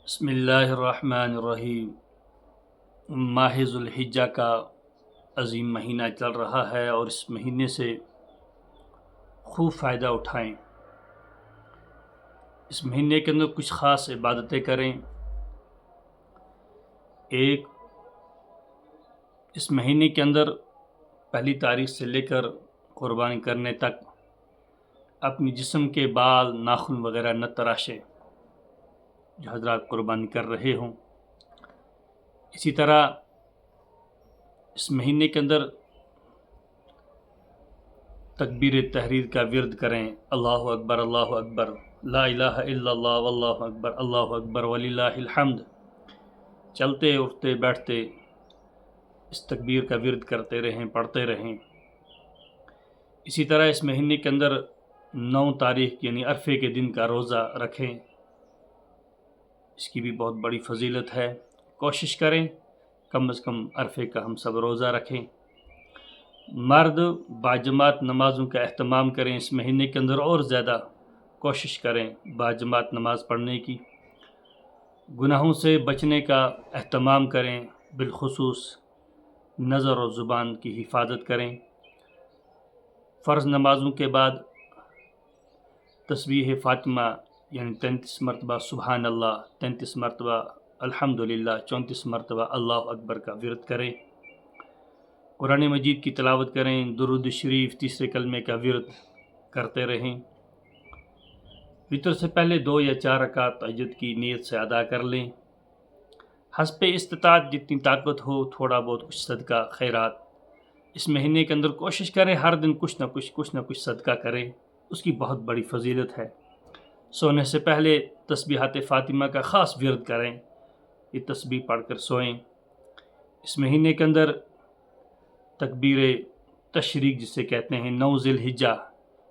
بسم اللہ الرحمن الرحیم۔ ماہ ذوالحجہ کا عظیم مہینہ چل رہا ہے اور اس مہینے سے خوب فائدہ اٹھائیں۔ اس مہینے کے اندر کچھ خاص عبادتیں کریں۔ ایک، اس مہینے کے اندر پہلی تاریخ سے لے کر قربانی کرنے تک اپنی جسم کے بال ناخن وغیرہ نہ تراشیں جو حضرات قربانی کر رہے ہوں۔ اسی طرح اس مہینے کے اندر تکبیر تحریر کا ورد کریں۔ اللہ اکبر لا الہ الا اللہ واللہ اکبر وللہ الحمد۔ چلتے اٹھتے بیٹھتے اس تکبیر کا ورد کرتے رہیں، پڑھتے رہیں۔ اسی طرح اس مہینے کے اندر 9 تاریخ یعنی عرفے کے دن کا روزہ رکھیں، اس کی بھی بہت بڑی فضیلت ہے۔ کوشش کریں کم از کم عرفے کا ہم سب روزہ رکھیں۔ مرد باجماعت نمازوں کا اہتمام کریں، اس مہینے کے اندر اور زیادہ کوشش کریں باجماعت نماز پڑھنے کی۔ گناہوں سے بچنے کا اہتمام کریں، بالخصوص نظر اور زبان کی حفاظت کریں۔ فرض نمازوں کے بعد تسبیح فاطمہ یعنی 33 مرتبہ سبحان اللہ، 33 مرتبہ الحمدللہ، 34 مرتبہ اللہ اکبر کا ورد کریں۔ قرآن مجید کی تلاوت کریں، درود شریف تیسرے کلمے کا ورد کرتے رہیں۔ وتر سے پہلے 2 یا 4 رکعت تہجد کی نیت سے ادا کر لیں۔ حسب استطاعت جتنی طاقت ہو تھوڑا بہت کچھ صدقہ خیرات اس مہینے کے اندر کوشش کریں، ہر دن کچھ نہ کچھ صدقہ کریں، اس کی بہت بڑی فضیلت ہے۔ سونے سے پہلے تسبیحات فاطمہ کا خاص ورد کریں، یہ تسبیح پڑھ کر سوئیں۔ اس مہینے کے اندر تکبیر تشریق جسے کہتے ہیں 9 ذی الحجہ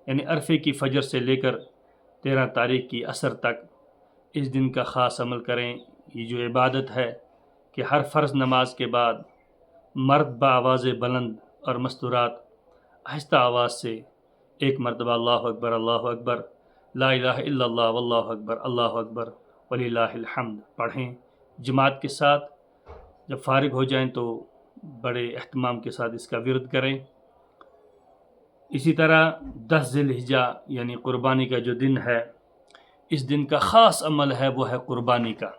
یعنی عرفے کی فجر سے لے کر 13 تاریخ کی عصر تک اس دن کا خاص عمل کریں۔ یہ جو عبادت ہے کہ ہر فرض نماز کے بعد مرد بآواز بلند اور مستورات آہستہ آواز سے 1 مرتبہ اللہ اکبر لا الہ الا اللہ واللہ اکبر وللہ الحمد پڑھیں جماعت کے ساتھ۔ جب فارغ ہو جائیں تو بڑے اہتمام کے ساتھ اس کا ورد کریں۔ اسی طرح 10 ذی الحجہ یعنی قربانی کا جو دن ہے، اس دن کا خاص عمل ہے وہ ہے قربانی کا،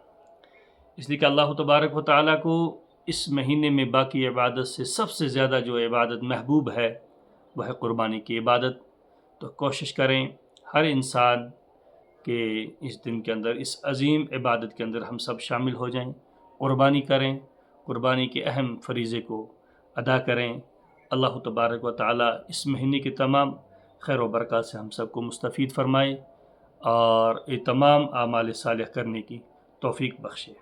اس لیے کہ اللہ تبارک و تعالیٰ کو اس مہینے میں باقی عبادت سے سب سے زیادہ جو عبادت محبوب ہے وہ ہے قربانی کی عبادت۔ تو کوشش کریں ہر انسان کہ اس دن کے اندر اس عظیم عبادت کے اندر ہم سب شامل ہو جائیں، قربانی کریں، قربانی کے اہم فریضے کو ادا کریں۔ اللہ تبارک و تعالیٰ اس مہینے کے تمام خیر و برکات سے ہم سب کو مستفید فرمائے اور یہ تمام اعمال صالح کرنے کی توفیق بخشے۔